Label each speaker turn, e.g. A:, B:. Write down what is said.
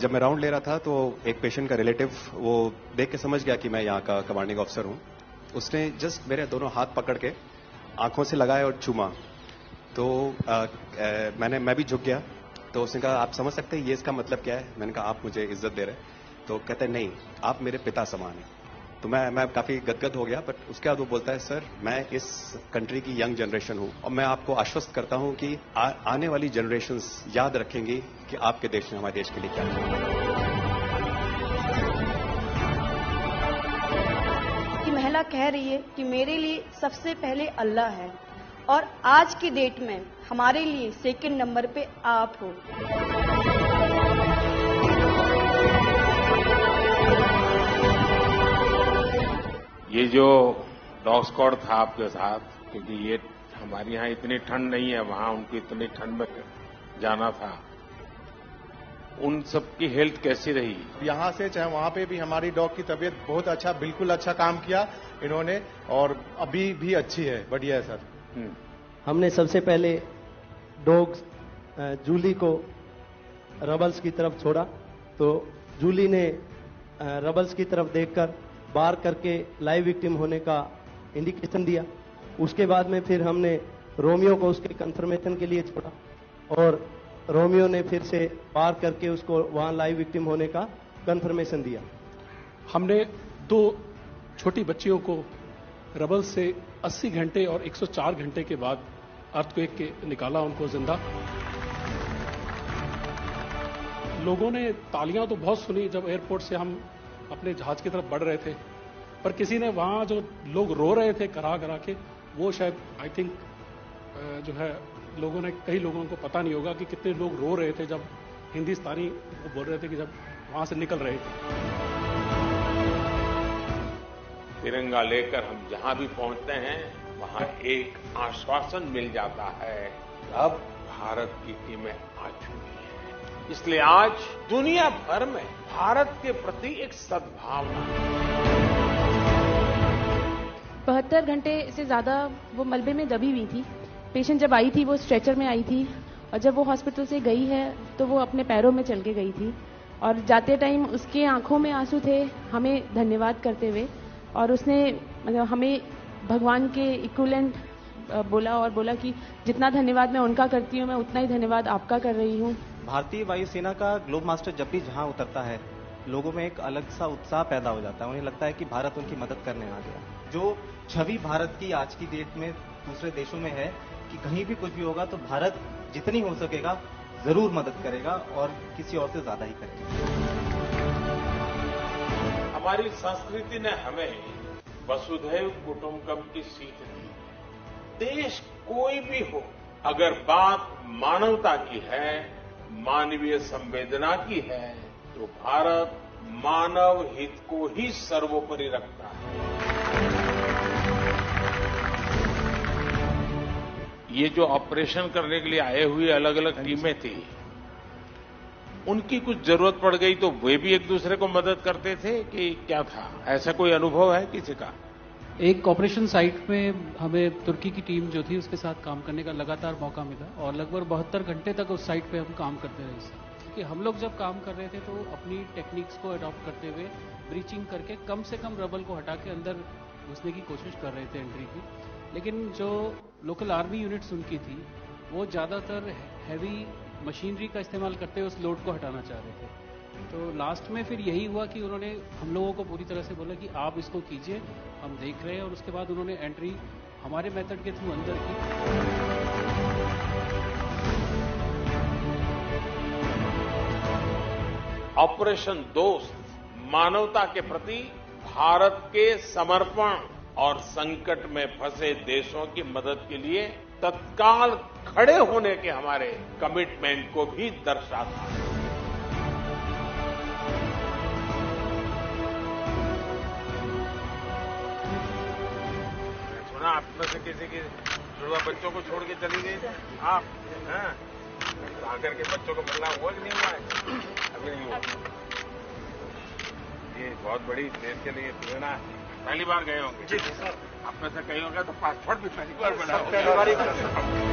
A: जब मैं राउंड ले रहा था तो एक पेशेंट का रिलेटिव वो देख के समझ गया कि मैं यहाँ का कमांडिंग ऑफिसर हूँ। उसने जस्ट मेरे दोनों हाथ पकड़ के आंखों से लगाया और चूमा। तो मैं भी झुक गया। तो उसने कहा, आप समझ सकते हैं ये इसका मतलब क्या है? मैंने कहा, आप मुझे इज्जत दे रहे हैं? तो कहते हैं, नहीं, आप मेरे पिता समान हैं। तो मैं काफी गदगद हो गया। बट उसके बाद वो बोलता है, सर मैं इस कंट्री की यंग जनरेशन हूं और मैं आपको आश्वस्त करता हूं कि आने वाली जनरेशंस याद रखेंगी कि आपके देश ने हमारे देश के लिए क्या किया।
B: कि महिला कह रही है कि मेरे लिए सबसे पहले अल्लाह है और आज की डेट में हमारे लिए सेकंड नंबर पे आप हो।
C: ये जो डॉग स्क्वाड था आपके साथ, क्योंकि ये हमारे यहाँ इतनी ठंड नहीं है, वहां उनको इतनी ठंड में जाना था, उन सबकी हेल्थ कैसी रही?
D: यहाँ से चाहे वहाँ पे भी हमारी डॉग की तबीयत बहुत अच्छा, बिल्कुल अच्छा काम किया इन्होंने और अभी भी अच्छी है, बढ़िया है सर।
E: हमने सबसे पहले डॉग जूली को रबल्स की तरफ छोड़ा तो जूली ने रबल्स की तरफ देखकर बार करके लाइव विक्टिम होने का इंडिकेशन दिया। उसके बाद में फिर हमने रोमियो को उसके कंफर्मेशन के लिए छोड़ा और रोमियो ने फिर से बार करके उसको वहां लाइव विक्टिम होने का कंफर्मेशन दिया।
F: हमने 2 छोटी बच्चियों को रबल से 80 घंटे और 104 घंटे के बाद अर्थक्वेक के निकाला उनको जिंदा। लोगों ने तालियां तो बहुत सुनी जब एयरपोर्ट से हम अपने जहाज की तरफ बढ़ रहे थे, पर किसी ने वहां जो लोग रो रहे थे करा करा के, वो शायद आई थिंक जो है लोगों ने, कई लोगों को पता नहीं होगा कि कितने लोग रो रहे थे जब हिंदुस्तानी वो बोल रहे थे कि जब वहां से निकल रहे थे।
C: तिरंगा लेकर हम जहां भी पहुंचते हैं वहां एक आश्वासन मिल जाता है, अब भारत की टीमें आ चुकी हैं। इसलिए आज दुनिया भर में भारत के प्रति एक सद्भावना।
G: 72 घंटे से ज्यादा वो मलबे में दबी हुई थी। पेशेंट जब आई थी वो स्ट्रेचर में आई थी और जब वो हॉस्पिटल से गई है तो वो अपने पैरों में चल के गई थी और जाते टाइम उसके आंखों में आंसू थे हमें धन्यवाद करते हुए, और उसने मतलब हमें भगवान के इक्विवेलेंट बोला और बोला कि जितना धन्यवाद मैं उनका करती हूँ मैं उतना ही धन्यवाद आपका कर रही हूँ।
H: भारतीय वायुसेना का ग्लोब मास्टर जब भी जहां उतरता है लोगों में एक अलग सा उत्साह पैदा हो जाता है। उन्हें लगता है कि भारत उनकी मदद करने आ गया। जो छवि भारत की आज की डेट में दूसरे देशों में है कि कहीं भी कुछ भी होगा तो भारत जितनी हो सकेगा जरूर मदद करेगा और किसी और से ज्यादा ही करेगा।
C: हमारी संस्कृति ने हमें वसुधैव कुटुंबकम की सीख दी। देश कोई भी हो, अगर बात मानवता की है, मानवीय संवेदना की है, तो भारत मानव हित को ही सर्वोपरि रखता है। ये जो ऑपरेशन करने के लिए आए हुए अलग अलग टीमें थी, उनकी कुछ जरूरत पड़ गई तो वे भी एक दूसरे को मदद करते थे कि क्या था? ऐसा कोई अनुभव है किसी का?
I: एक ऑपरेशन साइट में हमें तुर्की की टीम जो थी उसके साथ काम करने का लगातार मौका मिला और लगभग 72 घंटे तक उस साइट पे हम काम करते रहे। कि हम लोग जब काम कर रहे थे तो अपनी टेक्निक्स को अडॉप्ट करते हुए ब्रीचिंग करके कम से कम रबल को हटा के अंदर घुसने की कोशिश कर रहे थे एंट्री की। लेकिन जो लोकल आर्मी यूनिट्स उनकी थी वो ज़्यादातर हैवी मशीनरी का इस्तेमाल करते हुए उस लोड को हटाना चाह रहे थे। तो लास्ट में फिर यही हुआ कि उन्होंने हम लोगों को पूरी तरह से बोला कि आप इसको कीजिए, हम देख रहे हैं, और उसके बाद उन्होंने एंट्री हमारे मेथड के थ्रू अंदर की।
C: ऑपरेशन दोस्त मानवता के प्रति भारत के समर्पण और संकट में फंसे देशों की मदद के लिए तत्काल खड़े होने के हमारे कमिटमेंट को भी दर्शाता है। सुना आप में से किसी की जुड़वा बच्चों को छोड़ के चली गई थी आप, हैं? आकर के बच्चों को मिलना हुआ कि नहीं हुआ है? अभी नहीं हुआ। ये बहुत बड़ी देश के लिए प्रेरणा है। पहली बार गए होंगे? जी सर। आप में से कहीं होगा तो पासपोर्ट भी पहली बार बना होगा।